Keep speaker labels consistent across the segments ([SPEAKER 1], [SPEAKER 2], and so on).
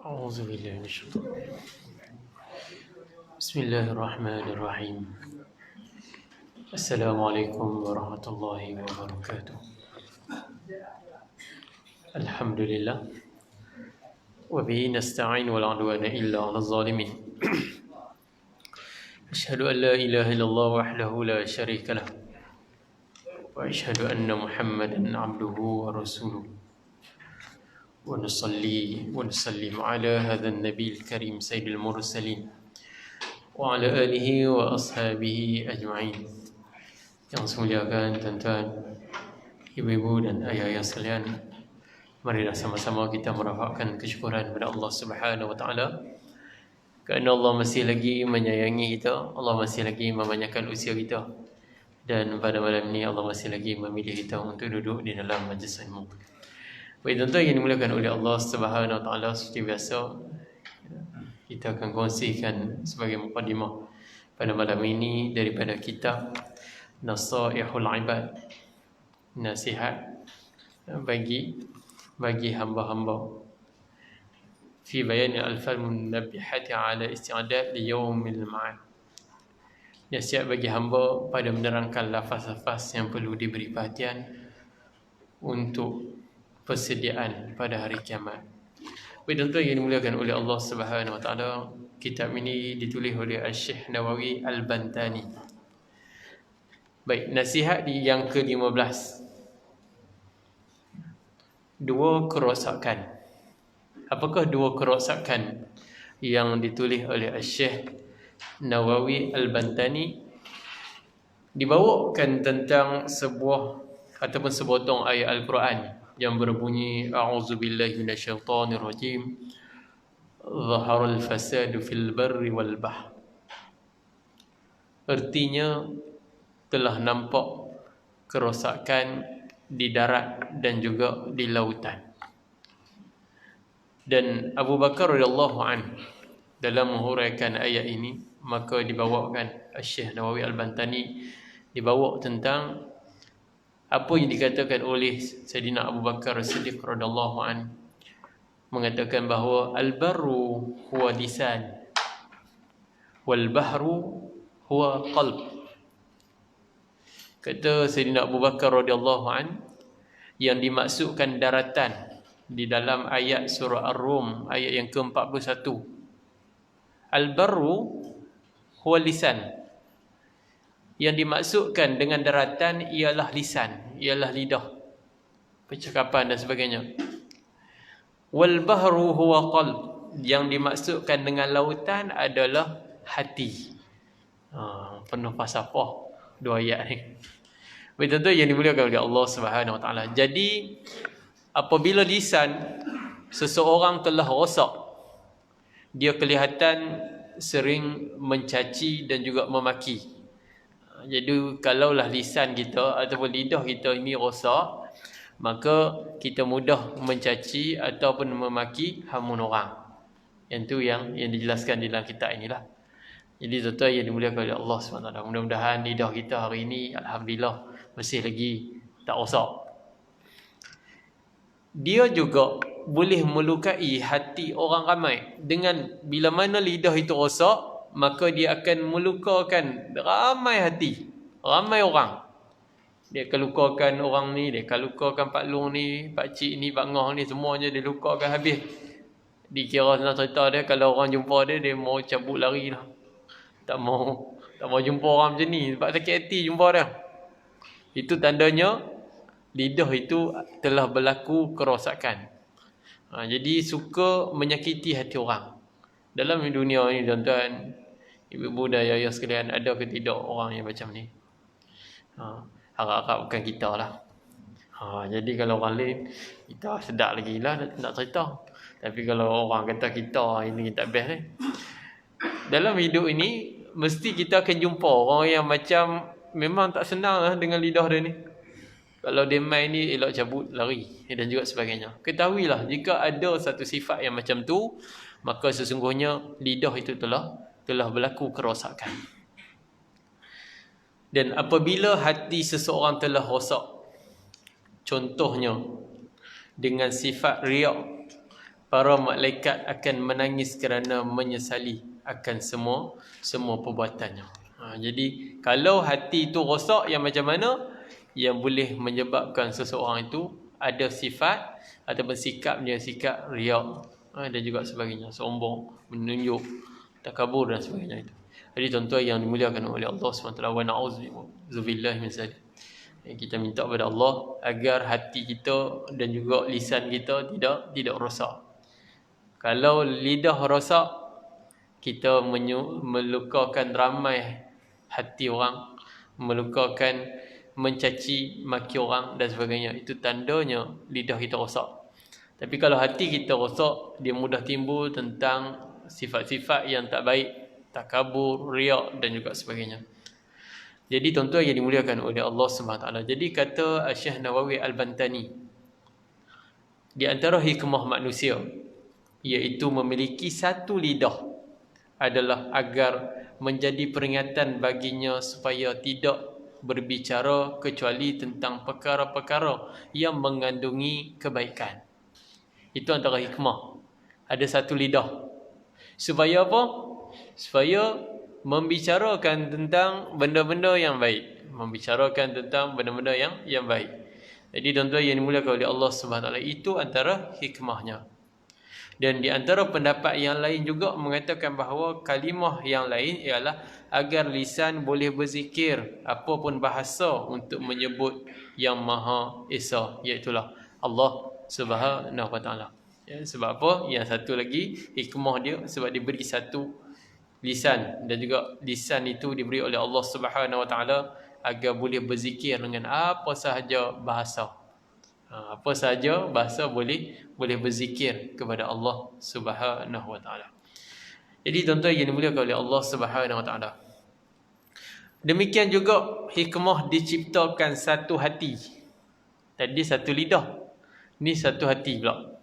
[SPEAKER 1] أعوذ بالله من الشيطان. بسم الله الرحمن الرحيم. السلام عليكم ورحمة الله وبركاته. الحمد لله وبه نستعين ولا عدوان إلا على الظالمين. أشهد أن لا إله إلا الله وحده لا شريك له وأشهد أن محمدا عبده ورسوله ونصلي ونسلم على هذا النبي الكريم سيد المرسلين وعلى آله وأصحابه أجمعين. Yang saya muliakan tuan-tuan, ibu-ibu dan ayah-ayah sekalian, marilah sama-sama kita merafakkan kesyukuran kepada Allah Subhanahu wa taala kerana Allah masih lagi menyayangi kita, Allah masih lagi memanjangkan usia kita, dan pada malam ini Allah masih lagi memilih kita untuk duduk di dalam majlis ilmu. Baik tuan-tuan yang dimuliakan oleh Allah Subhanahu wa taala, seperti biasa kita akan kongsikan sebagai mukadimah pada malam ini daripada kitab Nasaihul Ibad, nasihat bagi hamba-hamba, fi bayan al-fal munabbihati ala isti'dad li yaumil ma'ad. Nasihat bagi hamba pada menerangkan lafaz-lafaz yang perlu diberi perhatian untuk persediaan pada hari kiamat. Baik tuan-tuan yang dimuliakan oleh Allah Subhanahu wa taala, kitab ini ditulis oleh Syekh Nawawi Al-Bantani. Baik, nasihat di yang ke-15. Dua kerosakan. Apakah dua kerosakan yang ditulis oleh Syekh Nawawi Al-Bantani? Dibawakan tentang sebuah ataupun sepotong ayat Al-Quran yang berbunyi a'udzubillahi minasyaitonirrajim, zaharal fasadu fil barri wal bahr. Artinya telah nampak kerosakan di darat dan juga di lautan. Dan Abu Bakar radhiyallahu anhu dalam menghuraikan ayat ini, maka dibawakan Syekh Nawawi Al-Bantani dibawa tentang apa yang dikatakan oleh Sayyidina Abu Bakar Siddiq radhiyallahu anhu, mengatakan bahawa al-barru huwa lisan wal bahru huwa qalb. Kata Sayyidina Abu Bakar radhiyallahu anhu, yang dimaksudkan daratan di dalam ayat surah Ar-Rum ayat yang ke-41, al-barru huwa lisan. Yang dimaksudkan dengan daratan ialah lisan, ialah lidah, percakapan dan sebagainya. Wal bahru huwa qalb. Yang dimaksudkan dengan lautan adalah hati. Penuh falsafah dua ayat ni. Baik tuan-tuan yang dimuliakan oleh Allah Subhanahu wa taala. Jadi apabila lisan seseorang telah rosak, dia kelihatan sering mencaci dan juga memaki. Jadi kalaulah lisan kita ataupun lidah kita ini rosak, maka kita mudah mencaci ataupun memaki hamun orang. Yang tu yang dijelaskan di dalam kitab inilah. Jadi tuan-tuan yang dimuliakan oleh Allah SWT, mudah-mudahan lidah kita hari ini alhamdulillah masih lagi tak rosak. Dia juga boleh melukai hati orang ramai. Dengan bila mana lidah itu rosak, maka dia akan melukakan ramai hati, ramai orang. Dia akan lukakan orang ni, dia akan lukakan Pak Long ni, Pak Cik ni, Pak Ngoh ni, semuanya dia lukakan habis. Dikira senang cerita dia, kalau orang jumpa dia, dia mau cabut lari lah. Tak mau jumpa orang macam ni, sebab sakit hati jumpa dia. Itu tandanya lidah itu telah berlaku kerosakan. Jadi suka menyakiti hati orang. Dalam dunia ni tuan-tuan, ibu-ibu dan ayah sekalian, ada ke tidak orang yang macam ni? Harap-harap bukan kita lah. Jadi kalau orang lain, kita sedap lagi lah nak cerita. Tapi kalau orang kata kita ini tak best ni. Dalam hidup ini, mesti kita akan jumpa orang yang macam memang tak senang lah dengan lidah dia ni. Kalau dia main ni, elok cabut, lari dan juga sebagainya. Ketahuilah, jika ada satu sifat yang macam tu, maka sesungguhnya lidah itu telah berlaku kerosakan. Dan apabila hati seseorang telah rosak, contohnya dengan sifat riak, para malaikat akan menangis kerana menyesali akan semua perbuatannya. Jadi kalau hati itu rosak, yang macam mana? Yang boleh menyebabkan seseorang itu ada sifat ataupun sikapnya sikap riak, dan juga sebagainya, sombong, menunjuk, takabur dan sebagainya itu. Jadi tuan-tuan yang dimuliakan oleh Allah SWT, wa na'udzubillahi min zalik. Kita minta kepada Allah agar hati kita dan juga lisan kita tidak rosak. Kalau lidah rosak, kita melukakan ramai hati orang, melukakan, mencaci maki orang dan sebagainya. Itu tandanya lidah kita rosak. Tapi kalau hati kita rosak, dia mudah timbul tentang sifat-sifat yang tak baik, takabur, riak dan juga sebagainya. Jadi tuan-tuan yang dimuliakan oleh Allah SWT. Jadi kata Syekh Nawawi Al-Bantani, di antara hikmah manusia, iaitu memiliki satu lidah, adalah agar menjadi peringatan baginya supaya tidak berbicara kecuali tentang perkara-perkara yang mengandungi kebaikan. Itu antara hikmah. Ada satu lidah. Supaya apa? Supaya membicarakan tentang benda-benda yang baik. Membicarakan tentang benda-benda yang baik. Jadi tuan-tuan yang dimuliakan oleh Allah SWT, itu antara hikmahnya. Dan di antara pendapat yang lain juga mengatakan bahawa kalimah yang lain ialah agar lisan boleh berzikir apapun bahasa untuk menyebut yang Maha Esa, iaitulah Allah Subhanahu Wa Taala. Ya, sebab apa? Yang satu lagi hikmah dia sebab diberi satu lisan, dan juga lisan itu diberi oleh Allah Subhanahu Wa Taala agar boleh berzikir dengan apa sahaja bahasa. Apa sahaja bahasa boleh berzikir kepada Allah Subhanahu Wa Taala. Jadi tuan-tuan yang dimuliakan oleh Allah Subhanahu Wa Taala, demikian juga hikmah diciptakan satu hati. Tadi satu lidah, ni satu hati pula.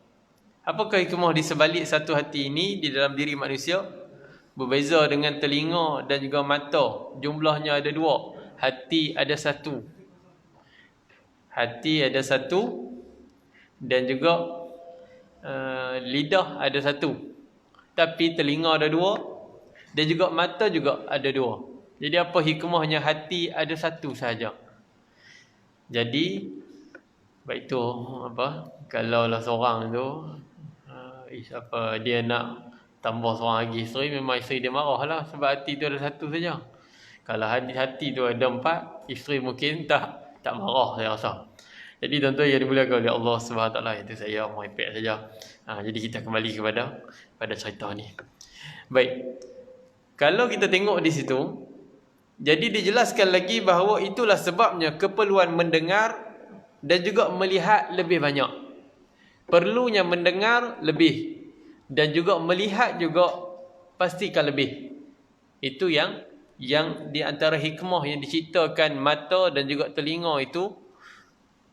[SPEAKER 1] Apakah hikmah di sebalik satu hati ini di dalam diri manusia? Berbeza dengan telinga dan juga mata. Jumlahnya ada dua. Hati ada satu. Hati ada satu. Dan juga lidah ada satu. Tapi telinga ada dua. Dan juga mata juga ada dua. Jadi apa hikmahnya hati ada satu sahaja? Jadi baik tu apa? Kalau lah seorang tu dia nak tambah seorang lagi isteri, memang isteri dia marah lah sebab hati tu ada satu saja. Kalau hati tu ada empat, isteri mungkin tak marah, saya rasa. Jadi tuan-tuan yang dimuliakan oleh Allah SWT, itu saya merepek saja. Jadi kita kembali pada cerita ni. Baik. Kalau kita tengok di situ, jadi dijelaskan lagi bahawa itulah sebabnya keperluan mendengar dan juga melihat lebih banyak. Perlunya mendengar lebih dan juga melihat juga pastikan lebih. Itu yang di antara hikmah yang diciptakan mata dan juga telinga itu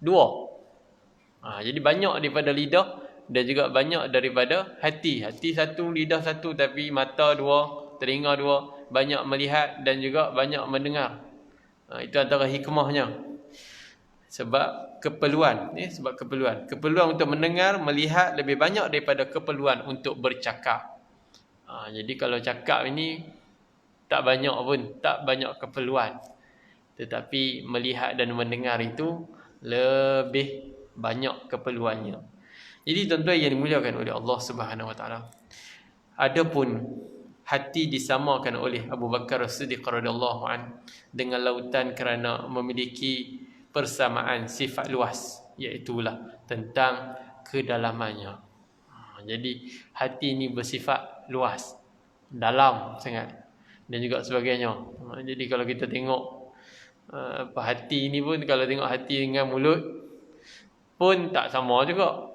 [SPEAKER 1] dua. Jadi banyak daripada lidah dan juga banyak daripada hati. Hati satu, lidah satu, tapi mata dua, telinga dua, banyak melihat dan juga banyak mendengar. Itu antara hikmahnya. Sebab keperluan, sebab keperluan untuk mendengar, melihat lebih banyak daripada keperluan untuk bercakap. Jadi kalau cakap ini tak banyak keperluan. Tetapi melihat dan mendengar itu lebih banyak keperluannya. Jadi tuan-tuan yang dimuliakan oleh Allah Subhanahu Wa Taala, adapun hati disamakan oleh Abu Bakar As-Siddiq radhiyallahu an dengan lautan kerana memiliki persamaan sifat luas, iaitulah tentang kedalamannya. Jadi hati ini bersifat luas, dalam sangat dan juga sebagainya. Jadi kalau kita tengok hati ini pun, kalau tengok hati dengan mulut pun tak sama juga.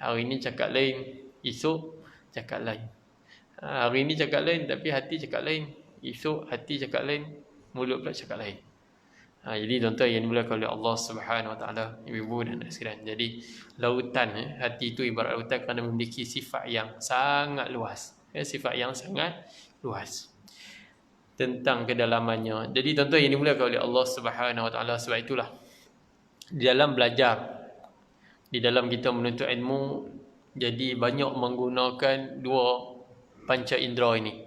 [SPEAKER 1] Hari ini cakap lain, esok cakap lain. Hari ini cakap lain tapi hati cakap lain. Esok hati cakap lain, mulut pula cakap lain. Jadi tuan-tuan yang dimuliakan oleh Allah Subhanahu Wa Taala, ibu-ibu dan anak sekalian. Jadi lautan, hati itu ibarat lautan kerana memiliki sifat yang sangat luas. Sifat yang sangat luas tentang kedalamannya. Jadi tuan-tuan yang dimuliakan oleh Allah Subhanahu Wa Taala, sebab itulah di dalam belajar, di dalam kita menuntut ilmu, Jadi banyak menggunakan dua panca indera ini.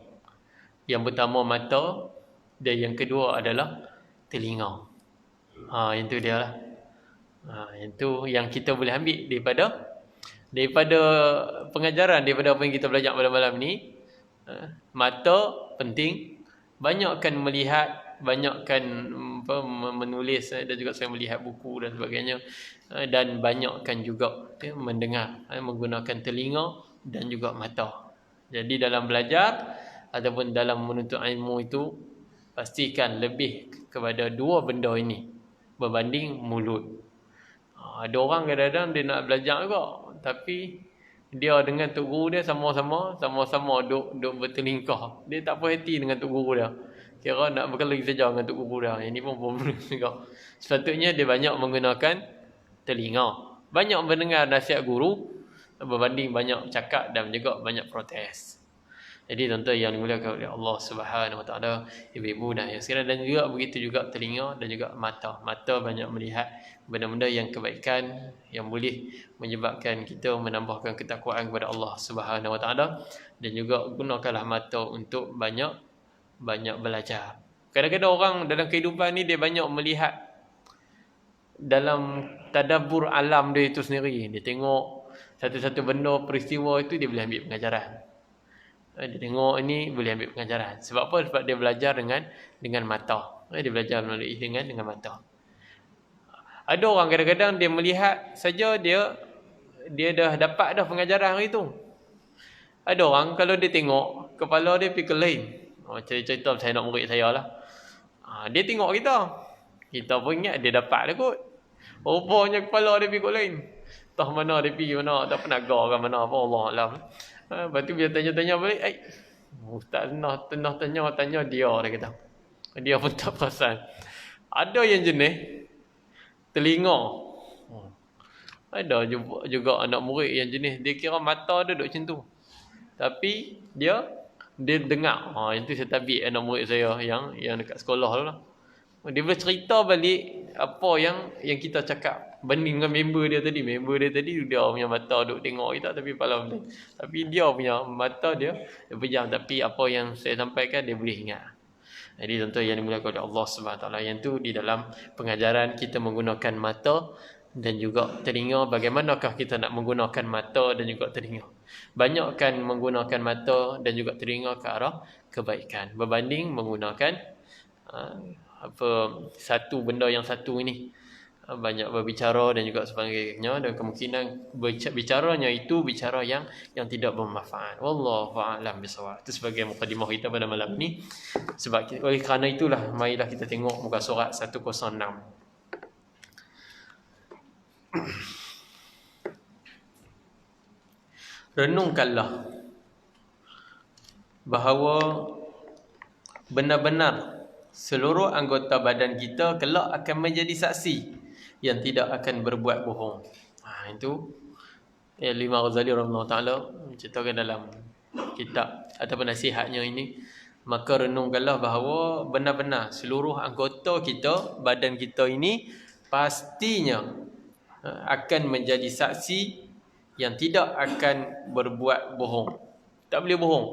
[SPEAKER 1] Yang pertama mata dan yang kedua adalah telinga. Yang tu dia lah. Yang tu yang kita boleh ambil daripada pengajaran, daripada apa yang kita belajar pada malam ni. Mata penting, banyakkan melihat, banyakkan menulis dan juga saya melihat buku dan sebagainya, dan banyakkan juga mendengar, menggunakan telinga dan juga mata. Jadi dalam belajar ataupun dalam menuntut ilmu itu, pastikan lebih kepada dua benda ini berbanding mulut. Ada orang kadang-kadang dia nak belajar juga, tapi dia dengan tok guru dia sama-sama duk bertelingkah. Dia tak puas hati dengan tok guru dia. Kira nak berkelahi saja dengan tok guru dia. Ini pun problem juga. Sepatutnya dia banyak menggunakan telinga, banyak mendengar nasihat guru berbanding banyak cakap dan juga banyak protes. Jadi tuan-tuan yang dimuliakan oleh Allah Subhanahu Wa Taala, ibu-ibu dan yang sekalian, dan juga begitu juga telinga dan juga mata. Mata banyak melihat benda-benda yang kebaikan yang boleh menyebabkan kita menambahkan ketakwaan kepada Allah Subhanahu Wa Taala, dan juga gunakanlah mata untuk banyak belajar. Kadang-kadang orang dalam kehidupan ni dia banyak melihat dalam tadabbur alam dia itu sendiri. Dia tengok satu-satu benda, peristiwa itu dia boleh ambil pengajaran. Dia tengok ini boleh ambil pengajaran. Sebab apa? Sebab dia belajar dengan mata. Dia belajar melalui dengan mata. Ada orang kadang-kadang dia melihat saja, dia dah dapat dah pengajaran hari tu. Ada orang kalau dia tengok, kepala dia pergi ke lain. Cerita saya nak murid saya lah. Dia tengok kita pun ingat dia dapat dah kot. Rupanya kepala dia pergi ke lain. Entah mana dia pergi mana, tak pernah ke mana apa, Allah Alam. Lepas tu dia tanya-tanya balik, ustaz tanya dia kata. Dia pun tak perasan. Ada yang jenis telinga. Ada juga anak murid yang jenis dia kira mata dia duduk macam tu, tapi dia dengar. Itu saya tabik anak murid saya yang dekat sekolah tu lah. Dia boleh cerita balik apa yang kita cakap banding dengan member dia tadi. Member dia tadi dia punya mata duk tengok kita, tapi kepala boleh. Tapi dia punya mata dia pejam, tapi apa yang saya sampaikan dia boleh ingat. Jadi tuan-tuan yang dimuliakan oleh Allah Subhanahu Wa Taala, yang tu di dalam pengajaran kita menggunakan mata dan juga telinga. Bagaimanakah kita nak menggunakan mata dan juga telinga? Banyakkan menggunakan mata dan juga telinga ke arah kebaikan berbanding menggunakan satu benda yang satu ini, banyak berbicara dan juga sebagainya, dan kemungkinan bicaranya itu bicara yang tidak bermanfaat. Wallahu a'lam bishawab. Itu sebagai mukadimah kita pada malam ni. Sebab oleh kerana itulah, marilah kita tengok muka surat 106. Renungkanlah bahawa benar-benar seluruh anggota badan kita kelak akan menjadi saksi yang tidak akan berbuat bohong. Itu Imam Ghazali rahimahullah taala menceritakan dalam kitab ataupun nasihatnya ini. Maka renungkanlah bahawa benar-benar seluruh anggota kita, badan kita ini pastinya akan menjadi saksi yang tidak akan berbuat bohong. Tak boleh bohong.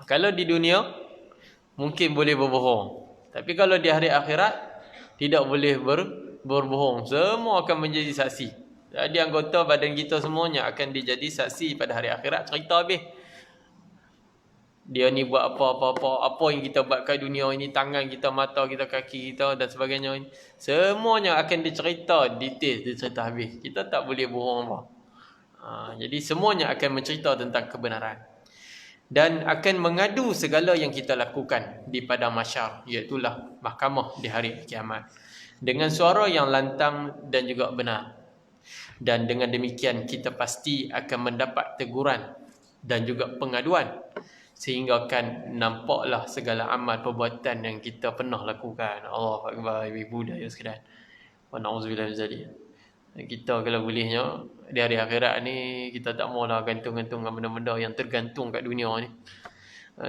[SPEAKER 1] Kalau di dunia mungkin boleh berbohong, tapi kalau di hari akhirat tidak boleh berbohong. Semua akan menjadi saksi. Jadi anggota badan kita semuanya akan dijadi saksi pada hari akhirat. Cerita habis. Dia ni buat apa yang kita buat kat dunia ini, tangan kita, mata kita, kaki kita dan sebagainya, semuanya akan dicerita detail, dicerita habis. Kita tak boleh bohong apa. Jadi semuanya akan mencerita tentang kebenaran dan akan mengadu segala yang kita lakukan di padang mahsyar, iaitulah mahkamah di hari kiamat, dengan suara yang lantang dan juga benar. Dan dengan demikian kita pasti akan mendapat teguran dan juga pengaduan, sehingga kan nampaklah segala amal perbuatan yang kita pernah lakukan. Allahu akbar, ibu dan ayah sekalian. Wa na'udzubillah min zalik. Kita kalau bolehnya di hari akhirat ni, kita tak maulah gantung-gantung dengan benda-benda yang tergantung kat dunia ni.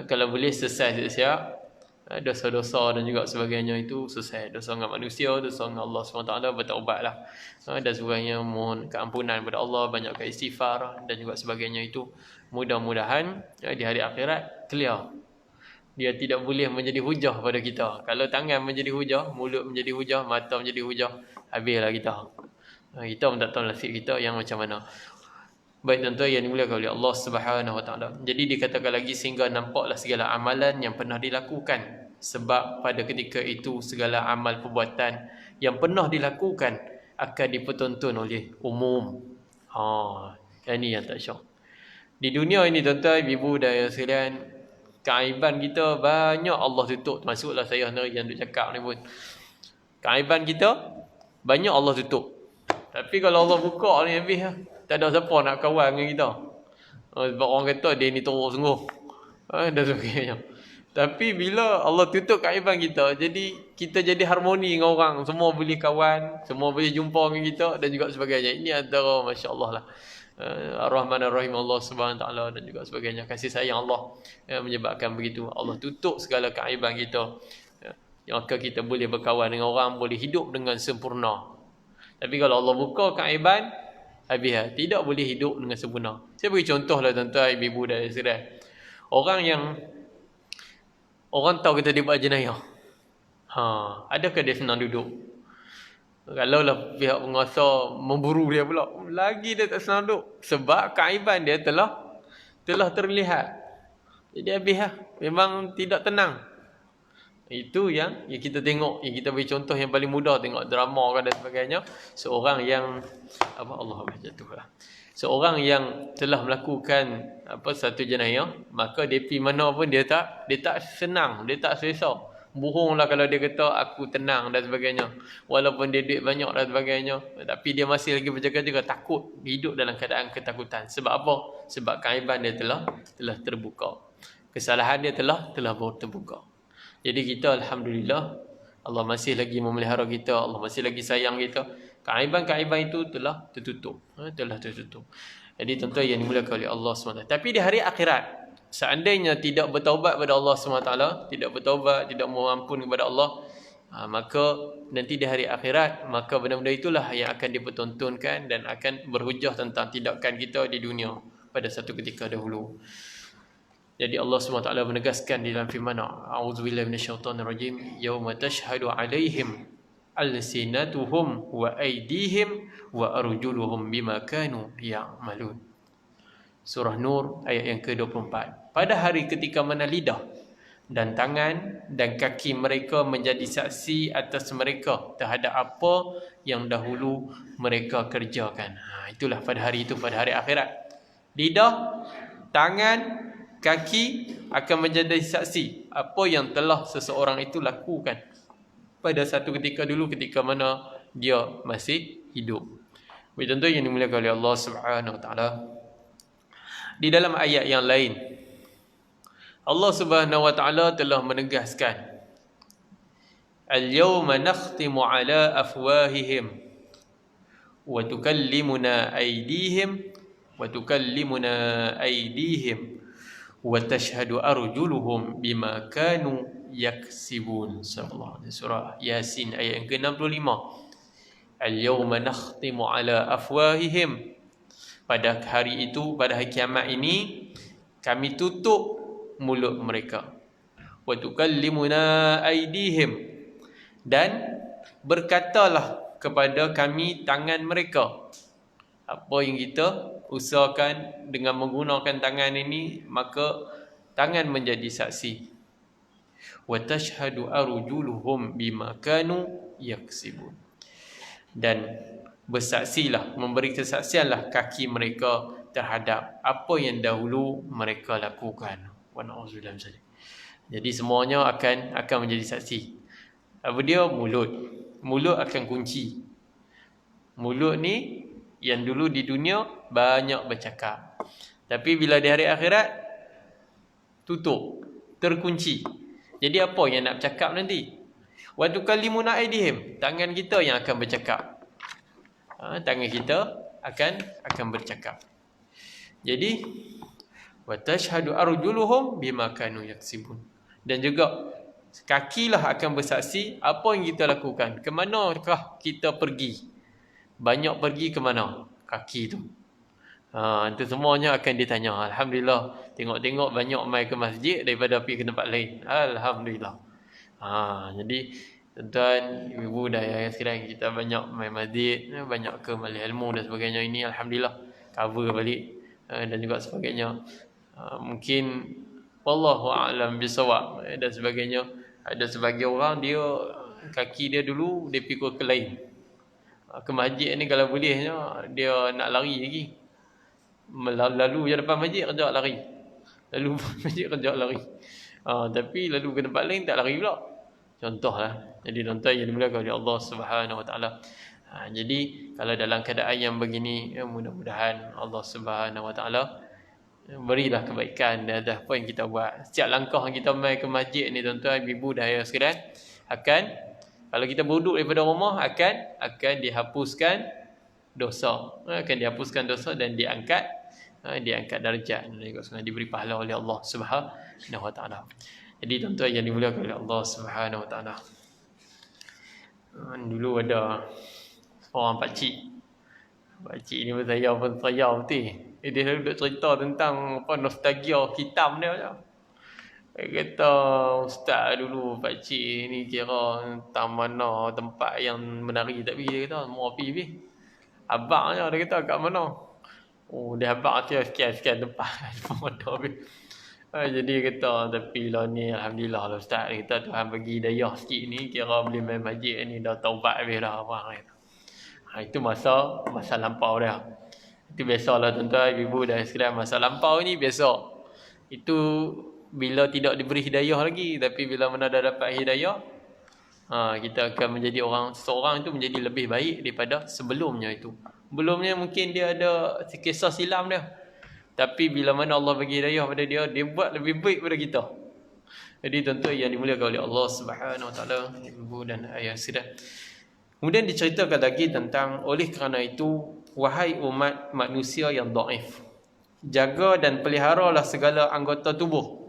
[SPEAKER 1] Kalau boleh selesai siap-siap, dosa-dosa dan juga sebagainya itu selesai. Dosa dengan manusia, dosa dengan Allah SWT, bertaubatlah. Dan sebagainya, mohon keampunan kepada Allah, banyakkan istighfar dan juga sebagainya itu. Mudah-mudahan di hari akhirat clear. Dia tidak boleh menjadi hujah pada kita. Kalau tangan menjadi hujah, mulut menjadi hujah, mata menjadi hujah, habislah kita. Kita pun tak tahu nasib kita yang macam mana. Baik tuan-tuan yang dimuliakan oleh Allah Subhanahu Wa Taala. Jadi dikatakan lagi sehingga nampaklah segala amalan yang pernah dilakukan, sebab pada ketika itu segala amal perbuatan yang pernah dilakukan akan dipertonton oleh umum. Ini yang tak syok. Di dunia ini tuan-tuan, ibu dan sekalian, keaiban kita banyak Allah tutup. Termasuklah saya yang duk cakap ni pun. Keaiban kita banyak Allah tutup. Tapi kalau Allah buka ni habis lah. Tak ada siapa nak kawan dengan kita. Sebab orang kata dia ni teruk sungguh. Dan sebagainya. Tapi bila Allah tutup keaiban kita, jadi kita jadi harmoni dengan orang. Semua boleh kawan, semua boleh jumpa dengan kita dan juga sebagainya. Ini antara masya-Allah lah. Ar-Rahman Ar-Rahim Allah Subhanahu Taala dan juga sebagainya. Kasih sayang Allah menyebabkan begitu. Allah tutup segala keaiban kita. Maka kita boleh berkawan dengan orang, boleh hidup dengan sempurna. Tapi kalau Allah buka keaiban, habis tidak boleh hidup dengan sempurna. Saya bagi contoh lah tuan-tuan, ibu-ibu dan saudara. Orang yang orang tahu kita dia buat jenayah. Adakah dia senang duduk? Kalau lah pihak penguasa memburu dia pula, lagi dia tak senang duduk. Sebab keaiban dia telah terlihat. Jadi habis memang tidak tenang. Itu yang kita tengok, yang kita beri contoh yang paling mudah, tengok drama kan dan sebagainya. Seorang yang seorang yang telah melakukan satu jenayah, maka dia pergi mana pun dia tak senang, dia tak selesa. Bohonglah kalau dia kata aku tenang dan sebagainya. Walaupun dia duit banyak dan sebagainya, tapi dia masih lagi berjaga-jaga, takut, hidup dalam keadaan ketakutan. Sebab apa? Sebab keaiban dia telah terbuka. Kesalahan dia telah terbuka. Jadi kita alhamdulillah, Allah masih lagi memelihara kita, Allah masih lagi sayang kita. Keaiban-keaiban itu telah tertutup. Jadi tuan-tuan yang dimuliakan oleh Allah SWT. Tapi di hari akhirat, seandainya tidak bertaubat kepada Allah SWT, tidak bertaubat, tidak mohon ampun kepada Allah, maka nanti di hari akhirat, maka benda-benda itulah yang akan dipertontonkan dan akan berhujah tentang tindakan kita di dunia pada satu ketika dahulu. Jadi Allah SWT menegaskan di dalam firman, A'udzubillahi minasyaitonirrajim, yauma tashhadu 'alaihim alsinatuhum wa aydihim wa arjuluhum bima kanu ya'malun. Surah Nur ayat yang ke-24. Pada hari ketika mana lidah dan tangan dan kaki mereka menjadi saksi atas mereka terhadap apa yang dahulu mereka kerjakan. Itulah pada hari itu, pada hari akhirat. Lidah, tangan, kaki akan menjadi saksi apa yang telah seseorang itu lakukan pada satu ketika dulu, ketika mana dia masih hidup. Baik tuan-tuan yang dimuliakan oleh Allah Subhanahu Wa Taala, di dalam ayat yang lain Allah Subhanahu Wa Taala telah menegaskan, al-yawma nakhtimu ala afwahihim wa tukallimuna aydihim wa tashhadu arjuluhum bima kanu yaksibun. Surah Yasin ayat yang ke-65. Al-yawma nakhtimu ala afwahihim. Pada hari itu, pada hari kiamat ini, kami tutup mulut mereka. Wa tukallimuna aydihim, dan berkatalah kepada kami tangan mereka. Apa yang kita usahakan dengan menggunakan tangan ini, maka tangan menjadi saksi. Wa tashhadu arjuluhum bima kanu yaksibun, dan bersaksilah, memberi kesaksianlah kaki mereka terhadap apa yang dahulu mereka lakukan. Wa na'udzubillah. Jadi semuanya akan menjadi saksi. Apa dia? Mulut akan kunci. Mulut ni yang dulu di dunia banyak bercakap, tapi bila di hari akhirat tutup, terkunci. Jadi apa yang nak bercakap nanti? Wa tukallimuna aydihim, tangan kita yang akan bercakap. Tangan kita akan bercakap. Jadi wa tashhadu arjuluhum bima kanu yaksibun, dan juga Kakilah akan bersaksi apa yang kita lakukan. Ke manakah kita pergi? Banyak pergi ke mana? Kaki tu. Itu semuanya akan ditanya. Alhamdulillah, tengok-tengok banyak mai ke masjid daripada pergi ke tempat lain. Alhamdulillah. Jadi tuan-tuan, ibu dan ayah sekalian, kita banyak mai masjid, banyak ke majlis ilmu dan sebagainya. Ini alhamdulillah cover balik dan juga sebagainya. Mungkin wallahu a'lam bisawab dan sebagainya. Ada sebagian orang dia kaki dia dulu dia pikul ke lain. Ke masjid ni kalau bolehnya dia nak lari lagi. Lalu je depan masjid kejap lari. Lalu masjid kejap lari. Tapi lalu ke tempat lain tak lari pula. Contohlah. Jadi tuan-tuan yang dimuliakan oleh Allah Subhanahu Wa Taala. Jadi kalau dalam keadaan yang begini, mudah-mudahan Allah Subhanahu Wa Taala berilah kebaikan dan apa yang kita buat. Setiap langkah yang kita mai ke masjid ni tuan-tuan, ibu dan ayah sekalian, akan kalau kita berduduk daripada rumah akan dihapuskan dosa. Akan dihapuskan dosa dan diangkat darjat dan juga diberi pahala oleh Allah Subhanahu Wa Taala. Jadi tuan-tuan yang dimuliakan oleh Allah Subhanahu Wa Taala. Dulu ada orang pakcik. Pakcik ni saya pun saya betul. Dia selalu duk cerita tentang apa nostalgia hitam dia macam. Dia kata ustaz dulu pakcik ni kira tentang mana tempat yang menari tak pergi. Dia kata mau pergi. Abang je dia kata kat mana. Dia abang dia sekian tempat. Jadi kata tapi lah ni alhamdulillah lah ustaz. Dia kata Tuhan bagi daya sikit ni kira boleh main masjid ni dah taubat habis dah abang. Itu masa lampau dia. Itu biasalah tuan-tuan, ibu dan sekalian, masa lampau ni biasa. Itu bila tidak diberi hidayah lagi, tapi bila mana dah dapat hidayah, kita akan menjadi seorang itu menjadi lebih baik daripada sebelumnya itu. Sebelumnya mungkin dia ada kisah silam dia. Tapi bila mana Allah bagi hidayah pada dia buat lebih baik pada kita. Jadi tuan-tuan yang dimuliakan oleh Allah Subhanahu Wa Taala, ibu dan ayah sekalian. Kemudian diceritakan lagi tentang oleh kerana itu, wahai umat manusia yang dhaif, jaga dan peliharalah segala anggota tubuh,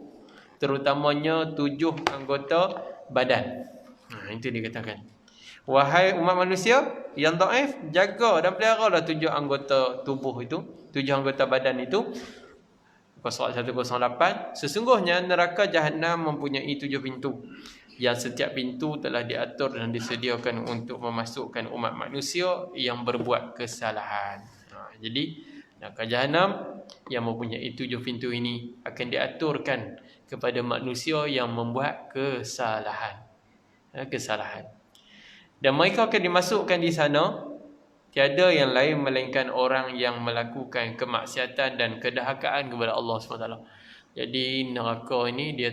[SPEAKER 1] terutamanya 7 anggota badan. Itu dikatakan. Wahai umat manusia yang dhaif, jaga dan peliharalah 7 anggota tubuh itu, 7 anggota badan itu. Surat 108, sesungguhnya neraka Jahannam mempunyai 7 pintu. Yang setiap pintu telah diatur dan disediakan untuk memasukkan umat manusia yang berbuat kesalahan. Jadi neraka Jahannam yang mempunyai 7 pintu ini akan diaturkan kepada manusia yang membuat kesalahan. Dan mereka akan dimasukkan di sana, tiada yang lain melainkan orang yang melakukan kemaksiatan dan kedahakaan kepada Allah SWT. Jadi neraka ini dia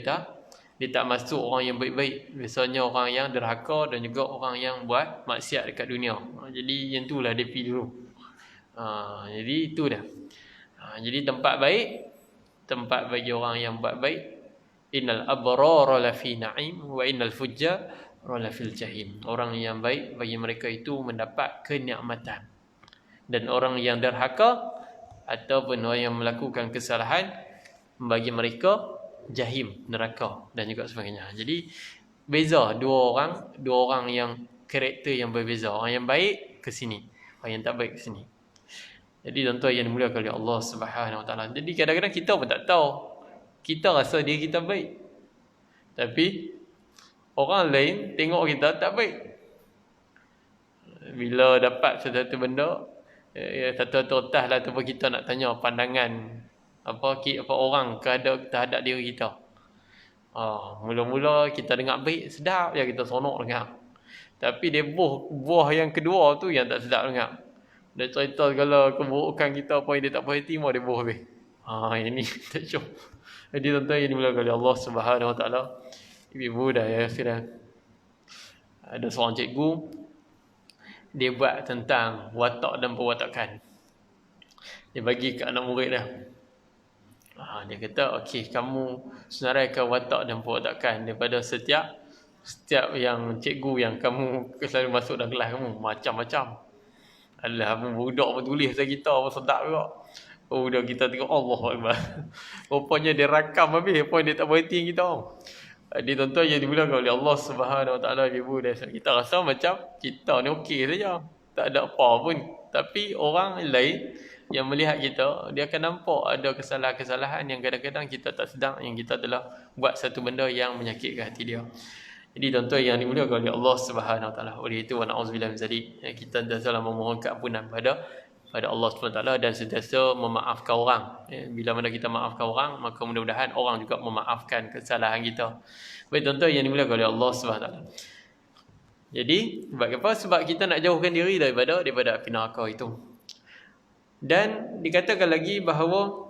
[SPEAKER 1] tak masuk orang yang baik-baik. Biasanya orang yang derhaka dan juga orang yang buat maksiat dekat dunia. Jadi yang itulah dia pergi dulu. Jadi itu dah. Jadi tempat baik, tempat bagi orang yang buat baik. Innal abrara lafi na'im wa innal fujjara lafil jahim. Orang yang baik bagi mereka itu mendapat kenikmatan. Dan orang yang derhaka ataupun orang yang melakukan kesalahan, bagi mereka jahim, neraka dan juga sebagainya. Jadi beza dua orang yang karakter yang berbeza. Orang yang baik ke sini, orang yang tak baik ke sini. Jadi tuan-tuan yang dimuliakan oleh Allah Subhanahu Wa Taala. Jadi kadang-kadang kita pun tak tahu. Kita rasa diri kita baik. Tapi orang lain tengok kita tak baik. Bila dapat sesuatu benda, satu otas lah tu kita nak tanya pandangan apa orang terhadap diri kita. Mula-mula kita dengar baik, sedap je kita seronok dengar. Tapi dia buah yang kedua tu yang tak sedap dengar. Dia cerita segala keburukan kita, apa yang dia tak puas hati, mau dia buah habis. Ini tak syok. Jadi tuan-tuan yang dimuliakan oleh Allah Subhanahu Wa Taala, ibu dah ya sekalian. Ada seorang cikgu, dia buat tentang watak dan perwatakan. Dia bagi ke anak murid dia. Dia kata, okey, kamu senaraikan watak dan perwatakan daripada setiap yang cikgu yang kamu selalu masuk dalam kelas kamu. Macam-macam. Alah, budak pun tulis pasal kita, apa sedap juga. Budak kita tengok, Allah Akbar. Rupanya dia rakam habis, apa dia tak berhenti kita. Dia tuan-tuan yang dimuliakan oleh Allah Subhanahu Wa Taala, ibu dan saudara, kita rasa macam kita ni okey saja, tak ada apa pun. Tapi orang lain yang melihat kita, dia akan nampak ada kesalahan-kesalahan yang kadang-kadang kita tak sedar, yang kita telah buat satu benda yang menyakitkan hati dia. Jadi tuan-tuan yang dimuliakan oleh Allah Subhanahu Wa Taala, oleh itu wa na'udzubillah min zalik, kita sentiasa memohon keampunan pada Allah SWT dan sentiasa memaafkan orang. Bila mana kita maafkan orang, maka mudah-mudahan orang juga memaafkan kesalahan kita. Baik tuan-tuan yang dimuliakan oleh Allah SWT. Jadi, sebab apa? Sebab kita nak jauhkan diri daripada api neraka itu. Dan dikatakan lagi bahawa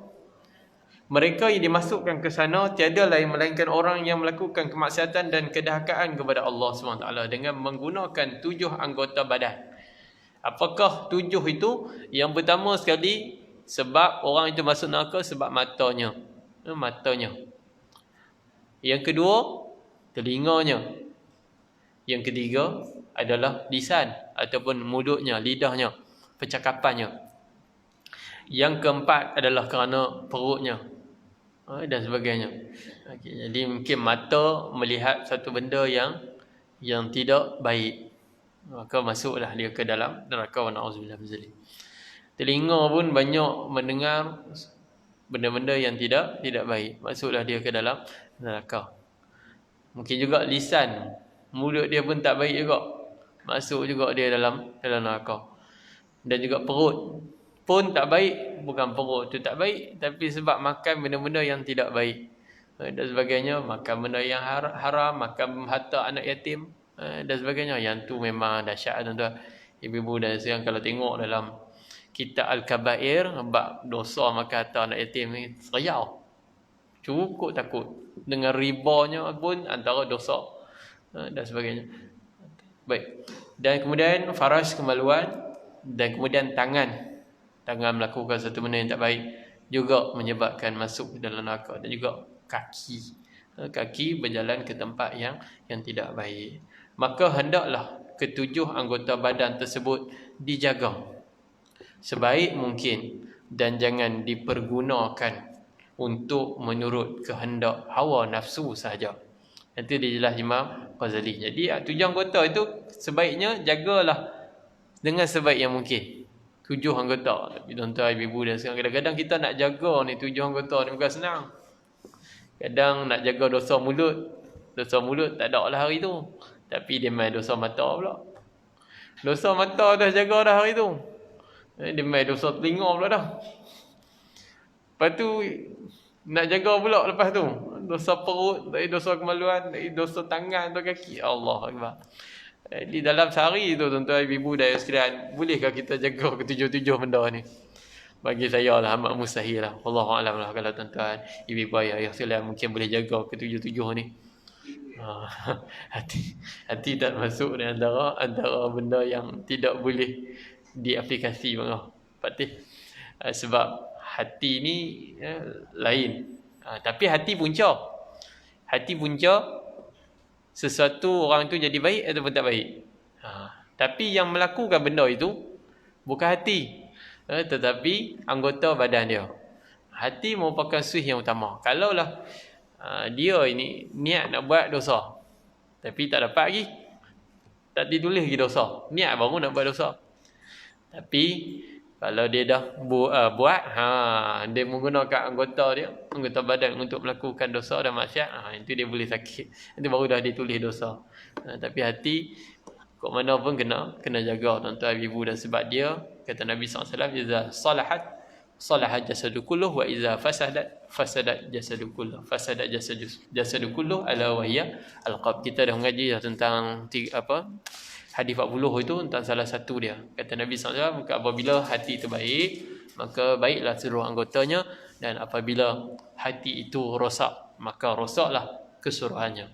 [SPEAKER 1] mereka yang dimasukkan ke sana tiada lain melainkan orang yang melakukan kemaksiatan dan kedurhakaan kepada Allah SWT dengan menggunakan 7 anggota badan. Apakah 7 itu? Yang pertama sekali, sebab orang itu masuk neraka sebab matanya. Matanya. Yang kedua, telinganya. Yang ketiga adalah lisan ataupun mulutnya, lidahnya, percakapannya. Yang keempat adalah kerana perutnya dan sebagainya. Okay, jadi mungkin mata melihat satu benda yang tidak baik, maka masuklah dia ke dalam neraka, wa na'udzubillah min zalik. Telinga pun banyak mendengar benda-benda yang tidak baik, masuklah dia ke dalam neraka. Mungkin juga lisan, mulut dia pun tak baik juga, masuk juga dia dalam neraka. Dan juga perut pun tak baik, bukan perut tu tak baik, tapi sebab makan benda-benda yang tidak baik dan sebagainya, makan benda yang haram, makan harta anak yatim dan sebagainya. Yang tu memang dahsyat tuan-tuan. Ibu-ibu dan sayang, kalau tengok dalam kitab Al-Kabair, bab dosa makan harta anak yatim ni, seriau. Cukup takut. Dengan ribanya pun antara dosa dan sebagainya. Baik. Dan kemudian faraj, kemaluan, dan kemudian tangan melakukan satu benda yang tak baik juga menyebabkan masuk ke dalam neraka. Dan juga kaki berjalan ke tempat yang tidak baik. Maka hendaklah ketujuh anggota badan tersebut dijaga sebaik mungkin dan jangan dipergunakan untuk menurut kehendak hawa nafsu sahaja. Itu dijelas Imam Ghazali. Jadi 7 anggota itu sebaiknya jagalah dengan sebaik yang mungkin. 7 anggota. Tapi tuan-tuan, ibu-ibu dan sekarang, kadang-kadang kita nak jaga ni 7 anggota ni bukan senang. Kadang nak jaga dosa mulut tak ada lah hari tu. Tapi dia main dosa mata pula. Dosa mata dah jaga dah hari tu. Dia main dosa telinga pula dah. Lepas tu nak jaga pula lepas tu. Dosa perut, dosa kemaluan, dosa tangan, dosa kaki. Allah Akbar. Di dalam sehari tu tuan-tuan, ibu dan sekalian, bolehkah kita jaga ketujuh-tujuh benda ni? Bagi saya lah amat mustahil lah. Wallahualam lah kalau tuan-tuan, ibu ayah sekalian mungkin boleh jaga ketujuh-tujuh ni. Hati tak masuk ni antara benda yang tidak boleh diaplikasi bang. Sebab hati ni lain. Tapi hati punca. Sesuatu orang tu jadi baik ataupun tak baik. Tapi yang melakukan benda itu bukan hati, tetapi anggota badan dia. Hati merupakan switch yang utama. Kalaulah dia ini niat nak buat dosa, tapi tak dapat lagi, tak ditulis lagi dosa, niat baru nak buat dosa. Tapi kalau dia dah buat, dia menggunakan anggota badan untuk melakukan dosa dan maksiat, itu dia boleh sakit. Itu baru dah ditulis dosa. Tapi hati kok mana pun kena jaga tuan-tuan ibu. Dan sebab dia kata Nabi SAW, iza salahat jasadu kulluh wa iza fasadat jasadu kulluh. Fasadat jasadu kulluh ala wa hiya al-qalb. Kita dah mengaji tentang hadis 40 itu tentang salah satu dia. Kata Nabi SAW, apabila hati itu baik, maka baiklah seluruh anggotanya. Dan apabila hati itu rosak, maka rosaklah keseluruhannya.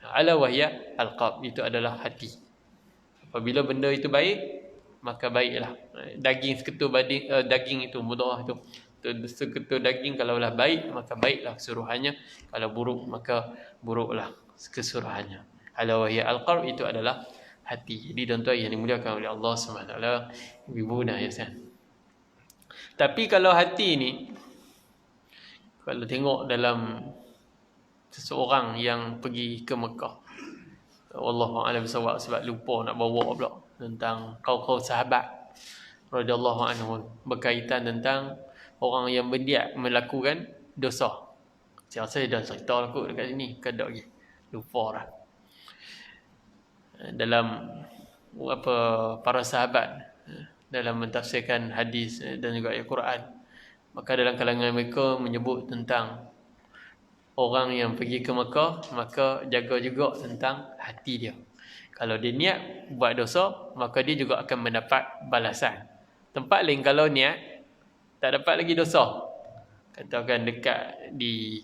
[SPEAKER 1] Ala wahya al-qalb, itu adalah hati. Apabila benda itu baik, maka baiklah. Daging seketul daging itu, mudah itu. Seketul daging kalaulah baik, maka baiklah keseluruhannya. Kalau buruk, maka buruklah keseluruhannya. Ala wahya al-qalb, itu adalah hati. Jadi tuan-tuan yang dimuliakan oleh Allah SWT, ibu dan ayah. Tapi kalau hati ni, kalau tengok dalam seseorang yang pergi ke Mekah. Wallahu a'lam bissawab, sebab lupa nak bawa pula tentang kaum sahabat radhiyallahu anhum berkaitan tentang orang yang berniat melakukan dosa. Saya rasa dah cerita aku dekat sini, kada lagi. Lupa dah. Dalam para sahabat dalam mentafsirkan hadis dan juga Al-Quran, maka dalam kalangan mereka menyebut tentang orang yang pergi ke Mekah, maka jaga juga tentang hati dia. Kalau dia niat buat dosa, maka dia juga akan mendapat balasan. Tempat lain kalau niat tak dapat lagi dosa, katakan dekat di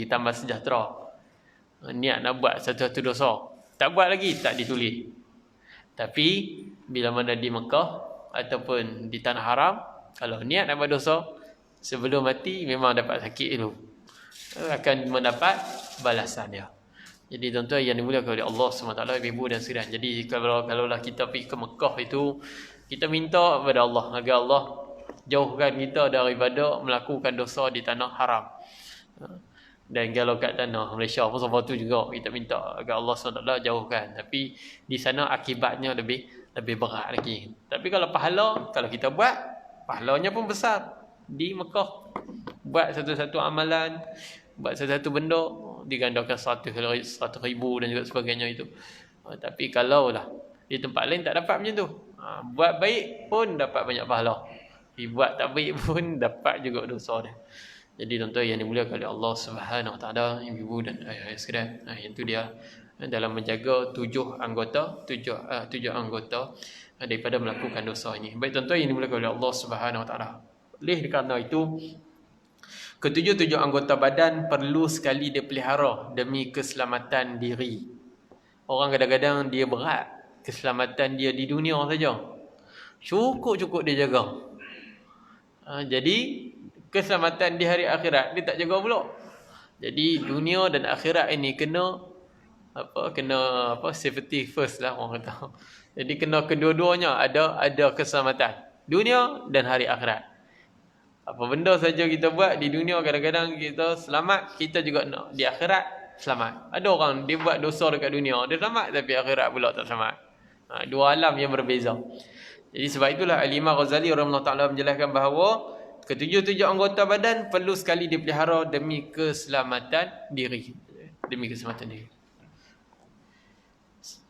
[SPEAKER 1] Taman Sejahtera, niat nak buat satu-satu dosa, tak buat lagi, tak ditulis. Tapi bila mana di Mekah ataupun di Tanah Haram, kalau niat nak buat dosa, sebelum mati memang dapat sakit dulu, akan mendapat balasan dia. Jadi tuan-tuan yang dimuliakan oleh Allah SWT, ibu dan sekalian, jadi kalaulah kita pergi ke Mekah itu, kita minta kepada Allah agar Allah jauhkan kita daripada melakukan dosa di Tanah Haram. Dan kalau kat tanah Malaysia pun sama tu juga, kita minta agar Allah SWT jauhkan. Tapi di sana akibatnya lebih berat lagi. Tapi kalau pahala, kalau kita buat, pahalanya pun besar. Di Mekah buat satu-satu amalan, buat satu-satu benda, digandakan 100,000 dan juga sebagainya itu. Tapi kalau lah di tempat lain tak dapat macam tu, buat baik pun dapat banyak pahala, buat tak baik pun dapat juga dosa dia. Jadi tuan-tuan yang dimuliakan oleh Allah Subhanahu Wa Taala, ibu dan ayah sekalian, yang tu dia dalam menjaga 7 anggota daripada melakukan dosa ini. Baik tuan-tuan yang dimuliakan oleh Allah Subhanahu Wa Taala, oleh kerana itu ketujuh anggota badan perlu sekali dipelihara demi keselamatan diri. Orang kadang-kadang dia berat keselamatan dia di dunia saja, cukup dia jaga. Jadi keselamatan di hari akhirat dia tak jaga pula. Jadi dunia dan akhirat ini kena safety first lah orang kata. Jadi kena kedua-duanya ada keselamatan, dunia dan hari akhirat. Apa benda saja kita buat di dunia, kadang-kadang kita selamat, kita juga nak di akhirat selamat. Ada orang dia buat dosa dekat dunia, dia selamat, tapi akhirat pula tak selamat. Dua alam yang berbeza. Jadi sebab itulah Al-Imam Ghazali rahimahullah ta'ala menjelaskan bahawa ketujuh anggota badan perlu sekali dipelihara demi keselamatan diri.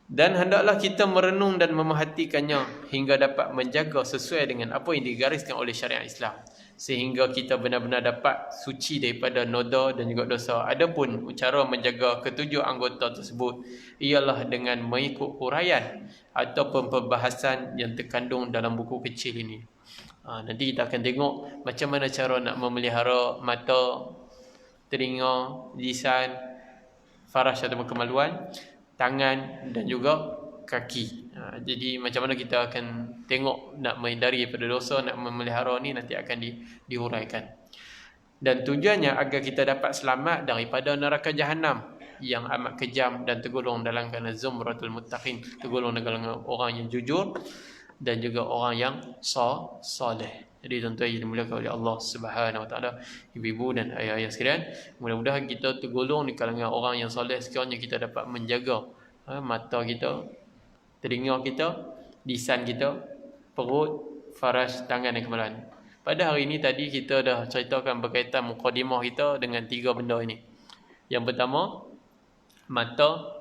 [SPEAKER 1] Dan hendaklah kita merenung dan memerhatikannya hingga dapat menjaga sesuai dengan apa yang digariskan oleh syariat Islam, sehingga kita benar-benar dapat suci daripada noda dan juga dosa. Adapun cara menjaga ketujuh anggota tersebut ialah dengan mengikut huraian ataupun perbahasan yang terkandung dalam buku kecil ini. Nanti kita akan tengok macam mana cara nak memelihara mata, telinga, lisan, faraj atau kemaluan, tangan dan juga kaki. Jadi macam mana kita akan tengok nak menghindari daripada dosa, nak memelihara ni nanti akan dihuraikan. Dan tujuannya agar kita dapat selamat daripada neraka jahanam yang amat kejam dan tergolong dalam kalangan zumratul muttaqin, tergolong dalam kalangan orang yang jujur dan juga orang yang soleh. Jadi tuan-tuan yang dimuliakan oleh Allah Subhanahu Wa Taala, ibu-ibu dan ayah-ayah sekalian, mudah-mudahan kita tergolong di kalangan orang yang soleh sekiranya kita dapat menjaga mata kita, telinga kita, lisan kita, perut, faraj, tangan dan kemaluan. Pada hari ini tadi kita dah ceritakan berkaitan mukadimah kita dengan 3 benda ini. Yang pertama, mata,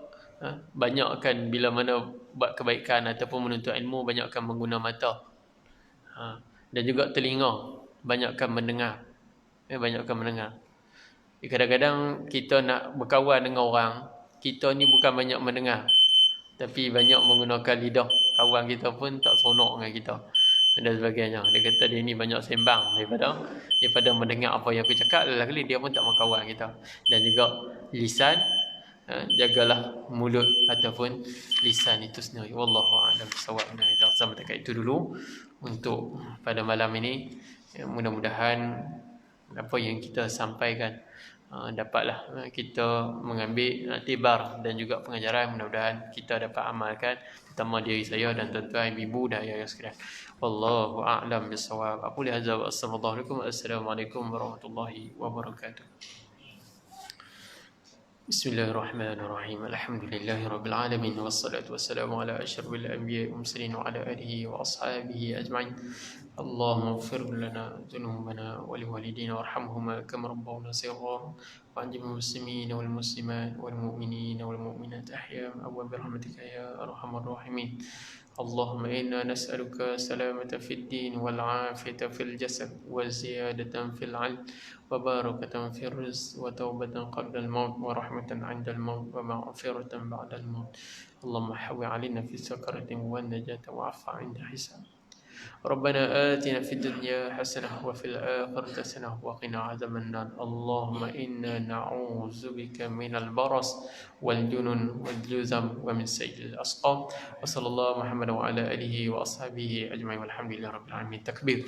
[SPEAKER 1] banyakkan bila mana buat kebaikan ataupun menuntut ilmu, banyakkan menggunakan mata. Dan juga telinga, banyakkan mendengar. Banyakkan mendengar. Kadang-kadang kita nak berkawan dengan orang, kita ni bukan banyak mendengar, tapi banyak menggunakan lidah. Kawan kita pun tak seronok dengan kita dan sebagainya. Dia kata dia ni banyak sembang daripada mendengar apa yang aku cakap. Lagi dia pun tak mau kawan kita. Dan juga lisan, jagalah mulut ataupun lisan itu sendiri. Wallahu a'lam bissawab. Sampai dekat itu dulu untuk pada malam ini. Mudah-mudahan apa yang kita sampaikan dapatlah kita mengambil tibar dan juga pengajaran. Mudah-mudahan kita dapat amalkan, terutama diri saya dan tuan-tuan, ibu dan ayah sekalian. Wallahu a'lam bissawab. Aku lihat jawab. Assalamualaikum warahmatullahi wabarakatuh. بسم الله الرحمن الرحيم الحمد لله رب العالمين والصلاة والسلام على أشرف الأنبياء والمرسلين وعلى آله وأصحابه أجمعين اللهم اغفر لنا ذنوبنا ولوالدينا وارحمهما كما ربونا صغارا وعن المسلمين والمسلمات والمؤمنين والمؤمنات أحياء برحمتك يا أرحم الراحمين اللهم إنا نسألك سلامة في الدين والعافية في الجسد وزيادة في العلم وبركة في الرزق وتوبة قبل الموت ورحمة عند الموت ومغفرة بعد الموت اللهم حو علينا في السكرة والنجاة وعفو عند حساب ربنا آتنا في الدنيا حسنة وفي الآخرة حسنة وقنا عذاب النار اللهم إنا نعوذ بك من البرص والجنون والجذام ومن سيء الأسقام وصلى الله محمد وعلى آله وأصحابه أجمعين والحمد لله رب العالمين تكبير